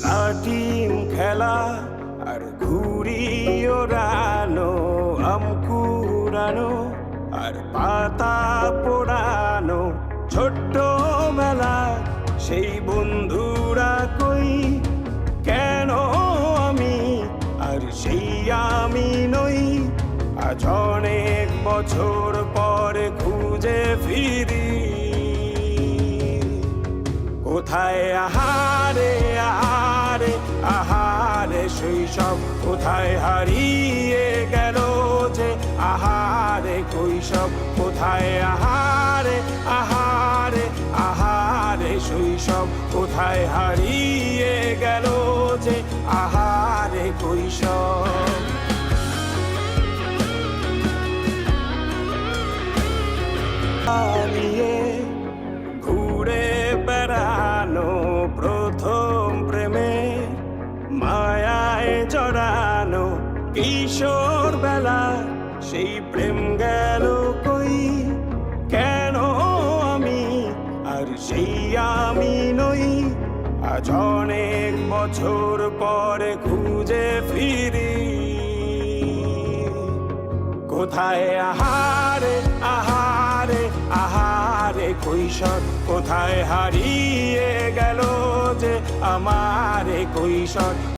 লাটিম খেলা আর ঘুড়ি ওড়ানো, আম কুড়ানো আর পাতা পোড়ানো, ছোট্টবেলা সেই বন্ধুরা কই, কেন আমি আর সেই আমি নই। আজ অনেক বছর পরে খুঁজে ফিরি, কোথায় আহারে আহারে আহারে শৈশব, কোথায় হারিয়ে গেল যে আহারে কৈশব, কোথায় আহারে আহারে আহারে শৈশব, কোথায় হারিয়ে গেল যে আহারে কৈশব। নিয়ে ঘুরে বেড়ানো প্রথম প্রেমে, মায়ায় জড়ানো কিশোর বেলা সেই প্রেম গেল কই, কেন আমি আর সেই আমি নই। আজ অনেক বছর পরে খুঁজে ফিরি, কোথায় আহারে আহারে আহারে কৈশোর, কোথায় হারিয়ে গেল যে আমার কৈশোর।